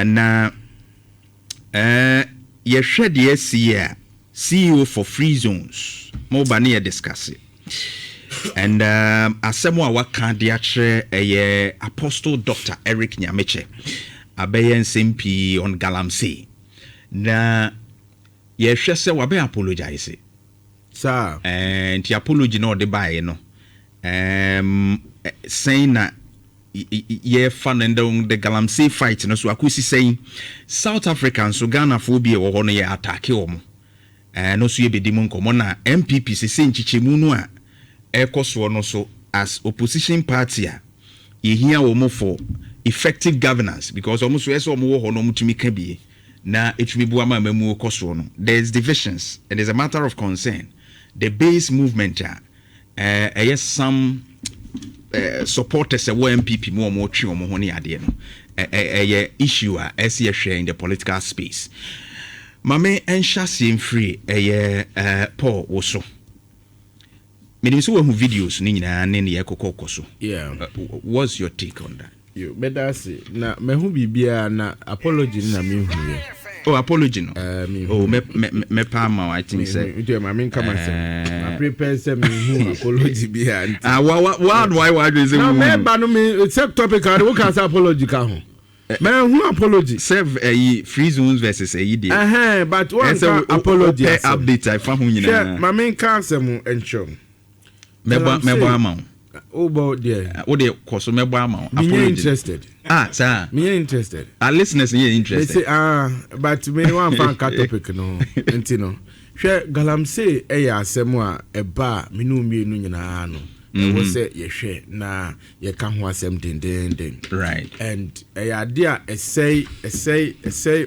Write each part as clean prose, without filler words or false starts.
na ye hwede ye CEO for Free Zones mo ba ne discuss it. And asemo a waka de akere Apostle Dr. Eric Nyameche abeye SMP on Galamsey na ye hwe se wabe apologize sir and the apology no de bae no saying that ye fan and the Galamsey fight no so akusi saying South Africans so Ghana phobia wo ho no ye attack omo no so ye bedi mu nkomo na MPP se nchichemu no a ekoso no so as opposition party a ye hia wo for effective governance because almost so eso wo ho no mutumi ka bie na etumi bu ama mamu koso no there's divisions and there's a matter of concern the base movement yes some supporters a MPP mo twi omo ho ne ade no issue a ese share in the political space mame enhyasie free Paul woso menim so we videos ni nyina ne ne yekokokoso yeah what's your take on that you better say na me hu bibia na apology na me hu ye oh apology no me pa ma I think say you ma me come say na prepare say me hu apology bia why do you say na me ba no me set topic and we can say apology ka ho me hu apology serve Free Zones versus dey but one apology update I fa hu nyina ma me kan say mu encho mebo ama about there what they cost mebo ama apology interested sir me interested our listeners here interested they say but me one fan topic no enti no hwe Galamsey asemu a eba minu mienu nyina no we say ye hwe na ye ka ho asem den right and ade a essay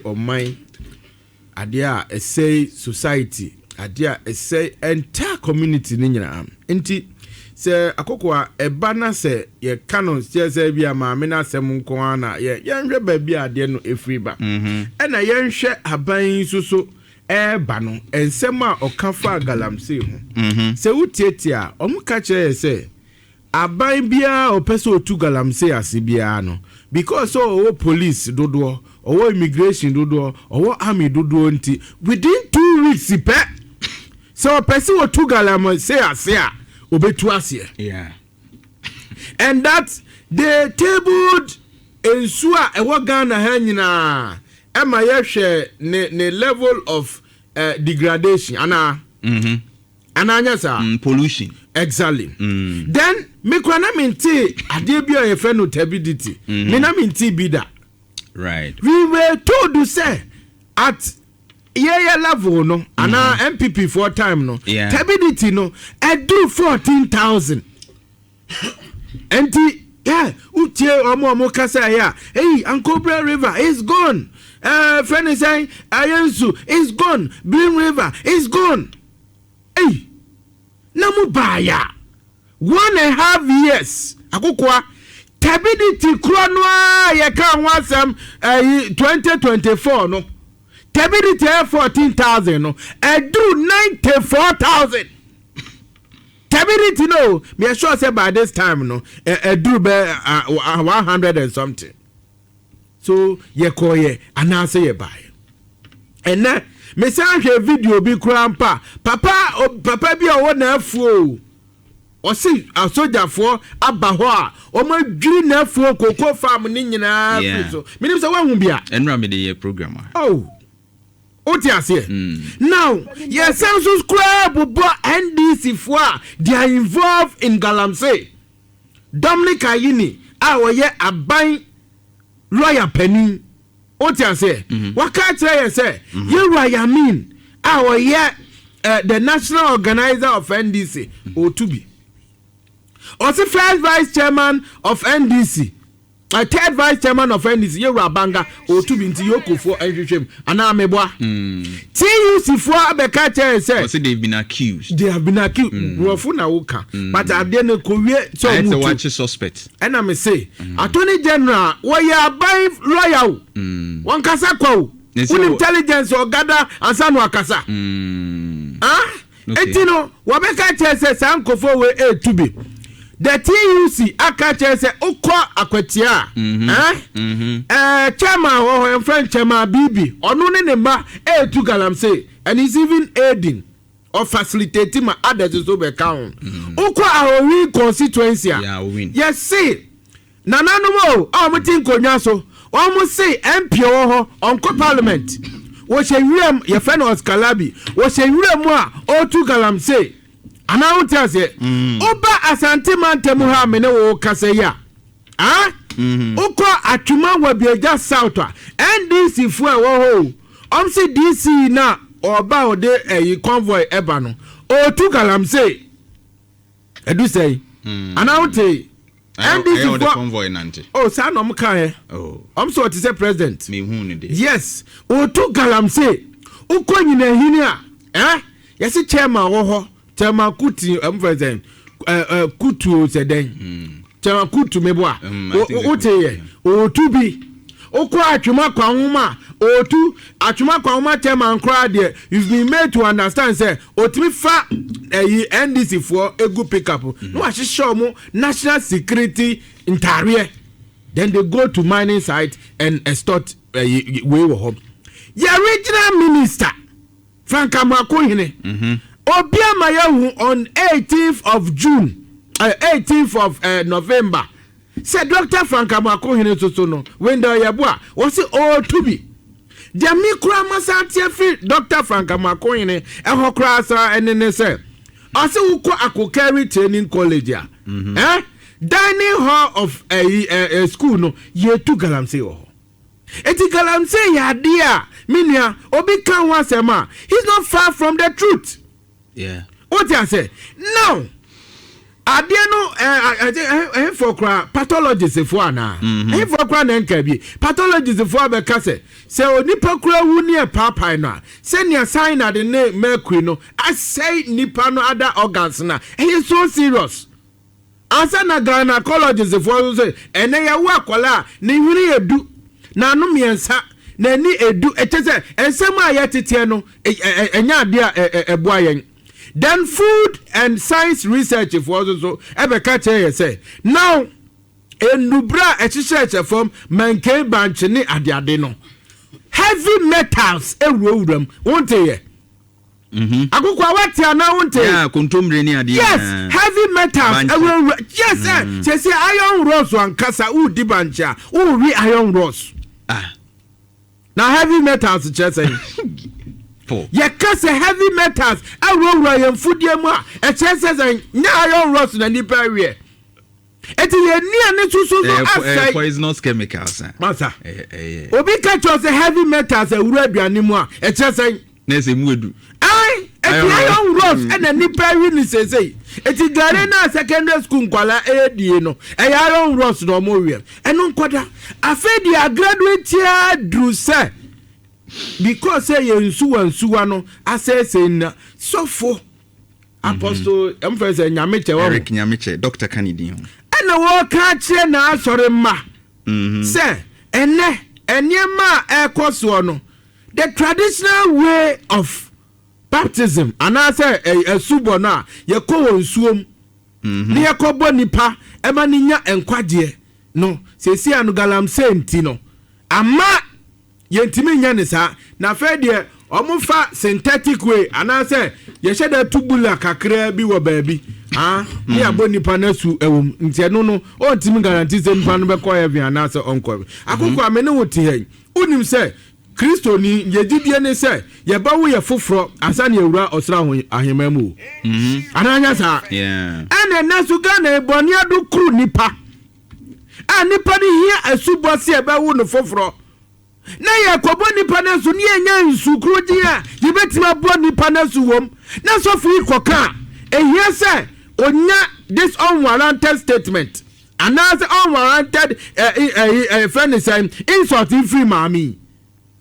on my ade a essay society ade a essay entire community ni nyina enti se akokwa eba na se ye canon se bia ma me na asem nko ana ye nhwe ba bia ade no efri ba e na ye nhwe aban suso eba no ensem a okafa Galamsey ho se utietia omuka kire se aban bia opese otu Galamsey ase bia no because o police dodo o immigration dodo o army dodo nti within 2 weeks pe so opese otu Galamsey ase a obetu ase yeah and that they tabled ensua ewo Ghana ha nyina ema ye hwe ne level of degradation ana ananya sa pollution exactly then me kwana minti ade bia ye fe no turbidity me na minti bida right we were told to say at yeah level no ana MPP for time no turbidity no do 14,000 enti yeah utie omo kasa ya hey Ankobra River is gone friend is saying Ayensu is gone Green River is gone hey namu baya 1.5 years akukwa turbidity kronwa ye kan wasam 2024 no turbidity 14,000 no do 94,000 turbidity no me sure say by this time no do be 100 and something so ye koye anase ye buy and na me say video bi krampa papa bi o na afuo o si asojafo aba ho a o ma dwiri na afuo koko farm ni nyina so me say wan hu bia enra me dey program Oti ase now yes census square bo NDC fo they are involved in Galamsey Dominic Ayini awoye aban lawyer Penny oti ase waka tell you say you Yamin awoye the national organizer of NDC O2B also first vice chairman of NDC third vice chairman of NDC Yura Banga O2B nti yokofo ehwehwem ana meboa TUC for abeka tell say they've been accused rofu na woka but ade no kowie so it's a watch suspect and I say attorney general we are by loyal one kasa kwa intelligence or gather ansa no akasa etino wabeka tell say sankofo we A2B the TUC akache say ukwa akwatia chairman or friend chairman BB onu ne mba to Galamsey and he's even aiding or facilitating my others to be count ukwa our constituency yes see nananumo omutin konya so almost say MP on parliament wo she wiem ye friend was Kalabi wo she wiem a to Galamsey ana utia se oba asante mantemu ha me ne wo kase ya uko atuma wa bieja south NDC fu e wo ho omsi DC na oba ode convoy eba no o to Galamsey edu say ana utia NDC fu convoy nante sa no mka he omso what say president me hu ni de yes o to Galamsey uko nyina hini a yesi chairman wo ho Chama kuti president kutu seden chama kutu meboa oteye otubi okwa atwuma kwa homa otu atwuma kwa homa chama nkra de you've been made to understand say otimi fa NDC for egu pick up no ahihye mo national security intare then they go to mining site and extort we wo home your regional minister Frank Amakohene Obiama Yahu on 18th of June, 18th of November. Said Dr. Frank Amakohene Sosono, when the Yabua was it all to be. Jami Krama Dr. Frank Amakohene, and Hokrasa and NSA. Also, who could carry training college. Dining hall of a school, no, ye to Galamsey. Eti Galamsey, ya dear, Minia, Obi Kanwasema. He's not far from the truth. Yeah. What I say? No. I for pathologist for na. For kra na nka pathologist for be ka say onipa kra wu ne papa na. Say ne sign na the name mercury no. I say nipa no other organs na. He is so serious. Asa na gynecologist for say ene ya wa akola ne hwiri edu na no miensa na ni edu etese ensem a yetete no enya ade a eboa yen. Then food and science research for also ebeka che say now enubra echiche from manke banch ni ade no heavy metals ewuram wonte ye akukwa watia na wonte yeah kontomre ni ade yes heavy metals yes say iron rods wankasa udi bancha uri iron rods now heavy metals say ye kase heavy metals awura yem fudie mu a echese nya iron rods na nipa wie eti ye ni ane susu so asai poisonous chemicals masa obi ka cho say heavy metals awura aduane mu a echese na se mu edu ai eti iron rods na nipa wie ni sesei eti gare na secondary school kwala edie no iron rods no mo wie eno nkoda afedi a graduate ya dru say because say you nsuwa no asese na sofo apostle emphasize nyameche wo Eric nyameche Dr. Kennedy ana wo ka che na asore ma say enema ekoso no the traditional way of baptism and I say subo na ye ko nsuom ne ye ko bo nipa e ma ni nya enkwagye no sesi anu Galamsey nti no ama yentimi nya ne sa na fe de omufa synthetic way ana say ye sheda tubula kakra bi wo baabi ne aboni panasu ewum nti eno no o ntimi guarantee say nipa no be ko heaven ana say onko akoko amene wote hen unim say Kristo ni yegidie ne say ye ba wo ye foforo asa ne ewura osra ho ahemamu ananya sa ene nasu ga na eboni adu kru nipa nipa ni hia asubo se e ba wo no foforo na ye kobo nipa na so ne enya nsukru dia ye betima bo nipa na so wom na so fi koka ehia say onya this unwarranted statement and as unwarranted friend say insult free mami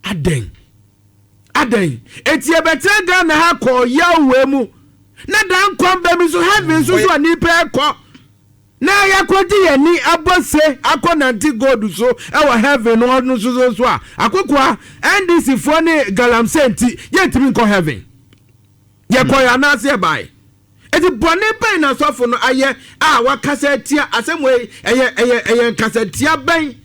aden etie betre ga na ha ko yawe mu na dan kwamba mi so heaven so so nipa ko na yakodi yani abose akonanti god so e heaven no so a akokwa NDC for ne Galamsey nti yetimi nko heaven ye ko ya na se bai eti bɔne bɛn na sɔfo no ayɛ a wakasa tia asɛm wei ɛyɛ nkasa tia bɛn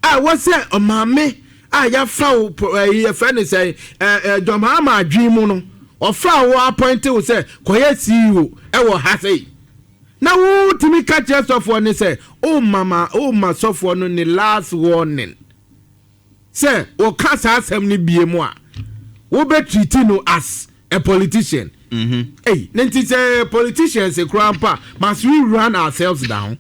a wɔsɛ ɔmaame a yɛfa wo yɛfrɛ ne sɛ dɔmaama adwen mu no ɔfa wo appointe wo sɛ kɔyɛ CEO ɛwɔ ha sɛ na wo timi ka kyerɛ sɔfoɔ ne sɛ o ma sɔfoɔ no ne last warning sɛ wɔka saa asɛm no bie mu a wobɛtreat no as a politician. Hey, nti sɛ politicians krampa must we run ourselves down?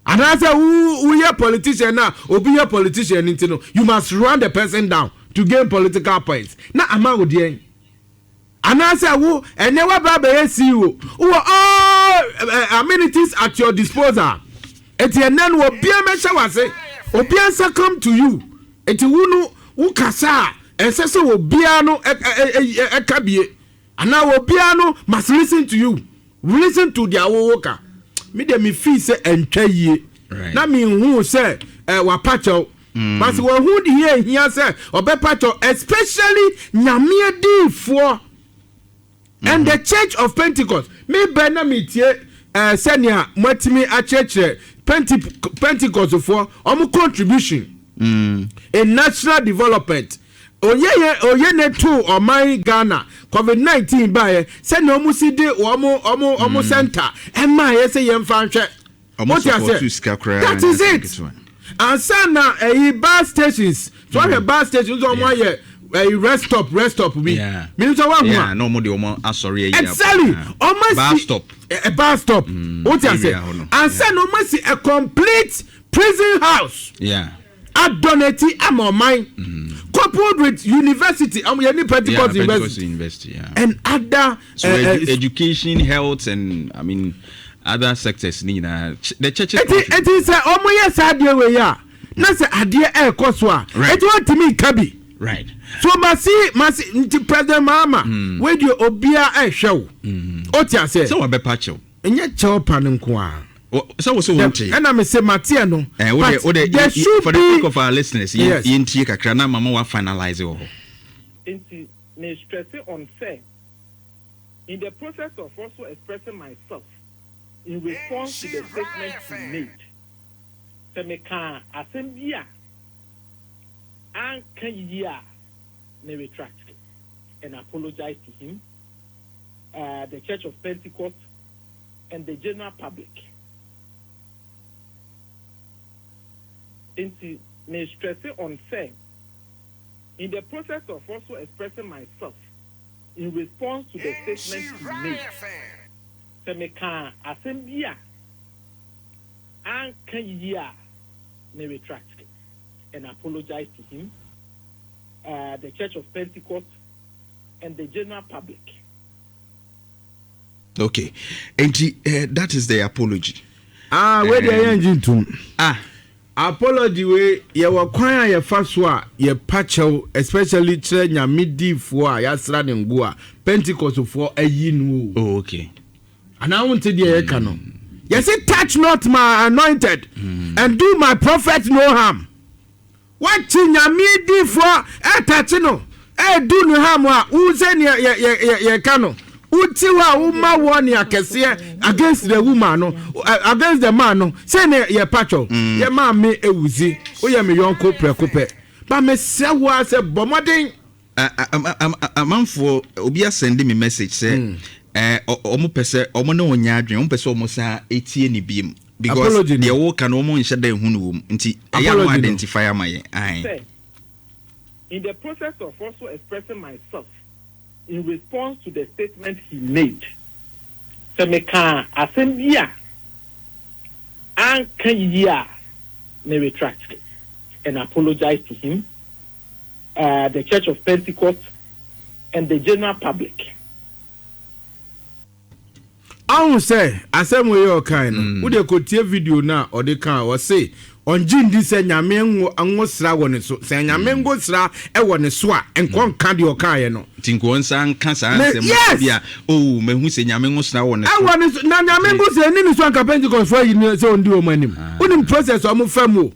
And I say we are politician now, obi a politician nti no, you must run the person down to gain political points. Na ama wo dey. And I say wo never ba see you. All amenities at your disposal. Eti enen wo bia me hye wase. Obi ansa come to you. Eti wo kasa ense se wo bia no ekabie. And now piano must listen to you. Listen to their worker. Me de me feel say entwa na me hu say wa pacho. But we hu the here say obe pacho especially nyame adifo and the Church of Pentecost. Me be na me tie senior matimi a church Pentecost for omo contribution in national development. Oye ne too or my Ghana COVID-19 by send no muside omo center and my say yem fanche. What you say? That is it. And sana bar stations. So the bar stations on my rest stop be. Yeah. Yeah, no more sorry. Exactly. Almost bar stop. A bar stop. What you say? And send no mercy a complete prison house. Yeah. I donate mine coupled with university Pentecost University and other education, health, and I mean other sectors. The church it is yes idea we are not say idea koswa it want to me kabi right so masi president mama where do obia show otia say so be pacho enye chew pan nko so what and I say Matia no for the sake of our listeners yintie kakra na mama wa finalize wo into me stressing on fair in the process of also expressing myself in response to the statement he made se me kan asembia an kan yia me retract and apologize to him the Church of Pentecost and the general public. Into me stressing on fair in the process of also expressing myself in response to the statement he made. Se me kan asembia an kan yia me retract and apologize to him the Church of Pentecost and the general public. Okay, and that is the apology. Where the engine to apology we ye wa kwan ye fa so a ye pachew especially chere nyamedi fo a yasra ne ngo a Pentecost fo ayi nu oh okay and I want to dey ye ka no ye say touch not my anointed and do my prophet no harm what nyamedi fo touch no do no harm a u say ye ka no utiwa uma one akese against the woman no against the man no say ne ye pacho ye ma me ewuzi o ye me yonko prekope ba me sewo ase bomoden amanfo obi send me message say omo pese omo na onya adwen omo pese omo sa etie ni biem because the wo kan omo nhye da hu no nti ya no identify amaye in the process of also expressing myself in response to the statement he made, se me kan asembia an kan yia me retract and apologize to him the Church of Pentecost and the general public. I will say asem we your kind. Would you could see video now or they can or say on Jin this nyame anwosra woni so se nyame ngosra e woni so a enkon ka de okan no tinko nsa nka sa ansem bia oh mehu se nyame ngosra woni so e woni so na nyame ngosra ni ni so anka Pentecost for yi se ondi o manim unim process o mo fam o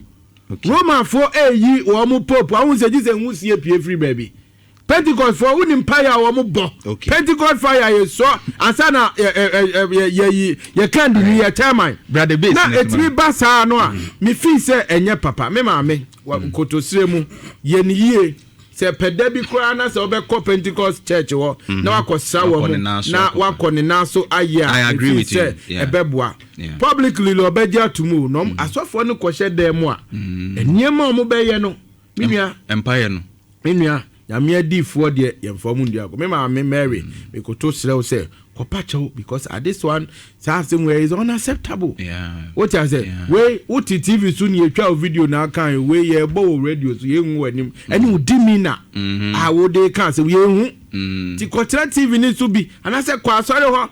Roman for eyi o mo pope awun se jise nwu sie pie free baby Pentecost for unim paya or bo. Pentecost fire is so asana ye candy near termine. Brother Base. Now it's me basa no. Me feel say enye papa. Me mame. Koto sremu. Yen ye. Se pedebi krana se obeko Pentecost church wo. Na wako sawo mu. Na wako ni naso aya. I agree with you. Ebebwa. Publicly lo beja tumu. No asofo no kwhye dem a. Enyema omo beye no. Minua empire no. Minua Yamia di for the informundia. Me Mary, me go to slow say, Copacho, because at this one, something where is unacceptable. Yeah. What I say, way, what TV soon you try video now can way ye bow radios, young wedding, and you dimina. I would they can't say, the Cotra TV needs to be, and I said, sorry,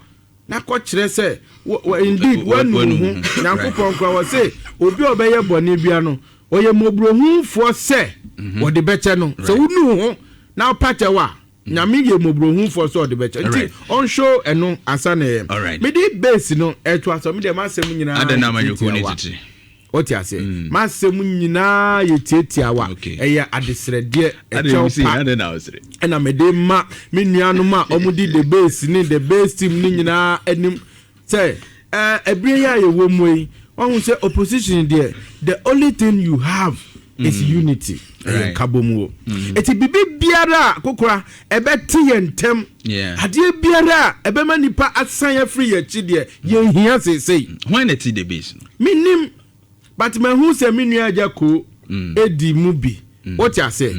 na coach say, indeed, one Nankupon was say, Obi obey your bonibiano, or your mobro for say. What the better no. So who know now Pachawa. Now me ye mobro for so the better. On show and no asane. All right. Me did base no it was me the master munina. I don't know you community. What you say? Master munina ye tetiawa. Eya adisrede I don't know. And I made ma me nuanuma omudi the base ni the base team ni nyina enim say ebriya ye womwe. One who say opposition there the only thing you have is unity. Right. Kabomu. Eti bibi biara kokora ebeti yentem. Yeah. Adie biara ebema nipa asanya free ye chide ye hia say. When the the base. Minim but me hu se me nua jako edi mubi. What you say?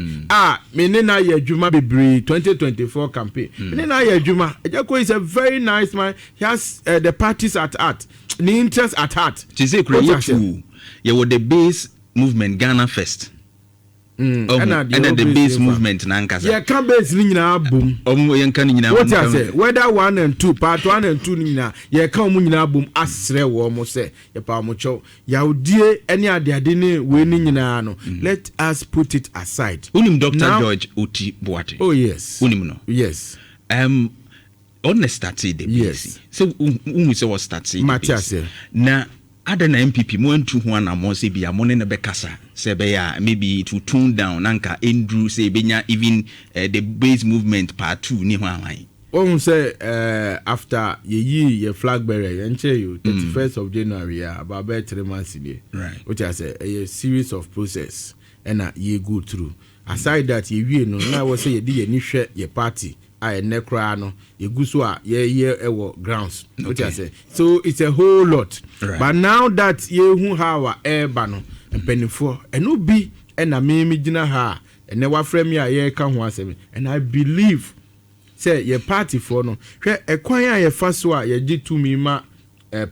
Me na ye adwuma bebre 2024 campaign. Me na ye adwuma. Jako is a very nice man. He has the parties at heart. The interest at heart. She say create you were the base movement Ghana first. And then the base movement nankasa. Yeah, can base ni nyina boom. What I say? Whether 1 and 2, part 1 and 2 nyina, ye kan mu nyina boom asre wo mo say ye pa mo cho. Ya odie any ade ne we ni nyina no. Let us put it aside. Unim Dr. Now, George Oti Boate. Oh yes. Unim no. Yes. On the started the BC. Yes. So say was started. Matthias. Na other na MPP mo ntu ho na mo say bia mo ne bekasa say be ya maybe to tune down nanka Andrew say benya even the base movement part 2 ni ho awan. One say after ye flag bearer yenche you 31st of January about 3 months in right. Which I say a series of process and ye go through. Aside that ye no na was say ye di ni hwe ye party I necra no ye guso a ye grounds. Which I say so it's a whole lot. Right. But now that ye hu hawa eba no penifo eno bi na me gina ha ene wa frame ya ye ka ho asem and I believe say ye party for no hwe ekwan a ye fa so a ye gi to me ma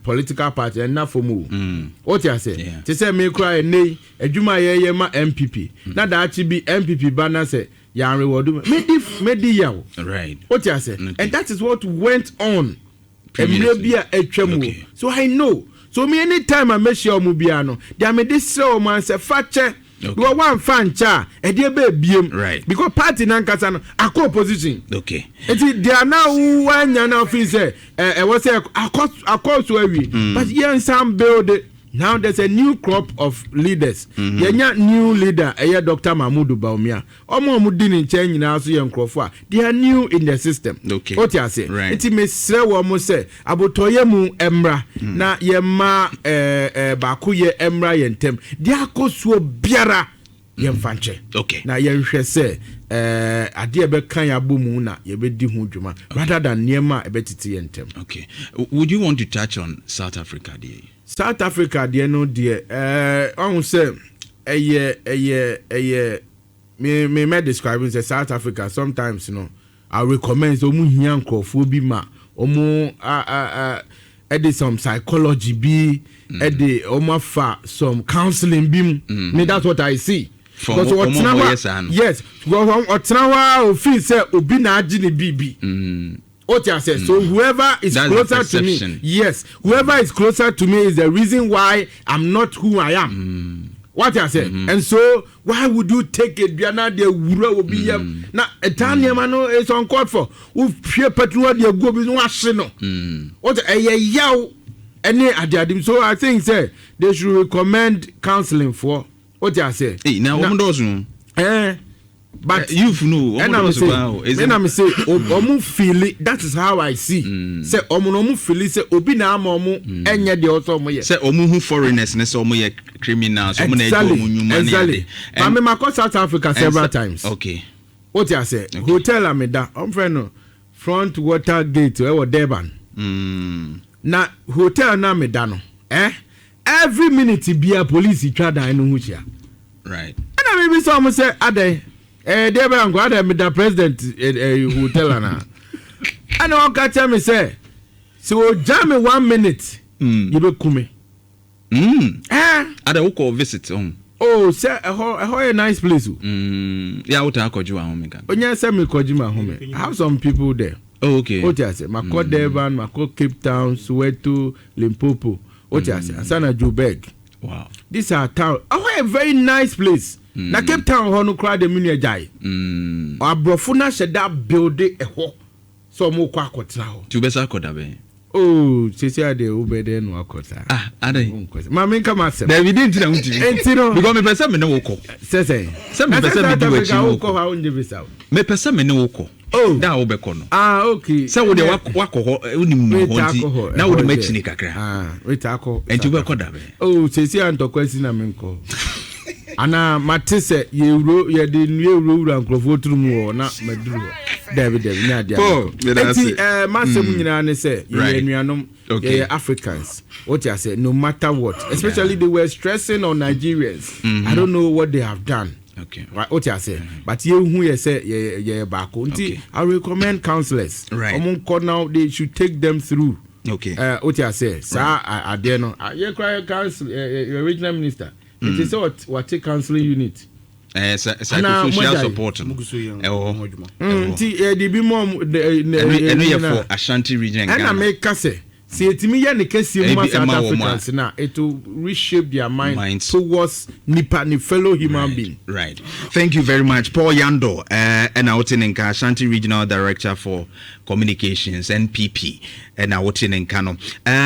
political party and na for mu what you say to say me cry nei adwuma ye ma MPP na da achi bi MPP banner say ya reward me di yawo right what you say and that is what went on previously. So I know so me anytime I make sure mu bia no they me this show man say fache you one fan cha e dey be biem right because party nankasa no akọ opposition okay they are now one yana feel say was say akọ so awi but here some build now there's a new crop of leaders yenya new leader Dr. Mahmoud Baumia omo di ni nchen nyina so ye nkrofo a they are new in the system okay what you say right. It me sre wo mo say abotoye mu emra na ye ma ba ko ye emra ye ntem dia akosuo biara ye mfanche okay na ye hwe say ade be kan ya bomu na ye be di ho dwuma rather than niema e betiti ye ntem. Okay, would you want to touch on South Africa there? South Africa there no there I won't say me describing say South Africa sometimes you know I recommend so mu hian krofo bi ma omo edit some psychology bi edit omo fa some counseling bi me that's what I see. Because yes otnawa feel say obi na agi ne bibi what you say so whoever is that's closer to me yes whoever is closer to me is the reason why I'm not who I am what you say and so why would you take it biana de wura obi yam na etaniema no is uncalled for who fear petrol de go bi no ahye no what yaw any adiadim so I think say they should recommend counseling for what you say now woman does But you've know, and I'm say, omu feel it. That is how I see. Say omu feel it. Say obi na amu enye de also omu ye. Say omu who foreigners ne say omu ye criminals. Exactly. But me ma South Africa several times. Okay. What you say? Hotel Ameda. I'm friend front water gate. We Durban. Na hotel na Ameda no. Every minute be a police try da enu huchia. Right. And I maybe some say ade. Debe I'm glad I'm the president hotel and I catch me say so jam me 1 minute you be come ada woko visit home say a nice place yeah what akoju home kan onya say me koju ma home I have some people there okay what you say Mako Durban Mako Cape Town Soweto Limpopo what you say Asana Joburg. Wow, these are town a very nice place. Na Cape Town ho no crowd the mini jai. Abrofo na sheda build e ho. So mo kwa akotra ho. Tu besa akoda be. Oh, sisi ade obede no akota. Ade. Ma me nka masem. Na evident na unti. Entino. Because me pesa me ne woko. Sese. Se me pesa me di wachi woko ha unje bisa. Me pesa me ne woko. Oh. Da wo be kono. Okay. Se wo de wako ho unim no ho nti. Na wo de machi ni kakra. Wait akọ. Enti we koda be. Oh, sisi antokwasi na me nko. Ana matese yeuro ye de euro ura nkrofo turumu na maduru David nya dia enti masem nyina ne say ye nuanom ye Africans what you say no matter what especially they were stressing on Nigerians. I don't know what they have done. Okay. Right, what you say but ye hu ye say ye bako nti I recommend counselors now they should take them through. Okay. What you say sir ade no ye cry council original minister. It is what take counseling unit. Psychosocial support. The be more for Ashanti region. And I make say etimi ya ne kesi mu South Africans na it will reshape their mind towards nipa ni fellow human being. Right. Thank you very much, Paul Yandoh, and Awotinenka, Ashanti Regional Director for Communications, NPP, and Awotinenka no.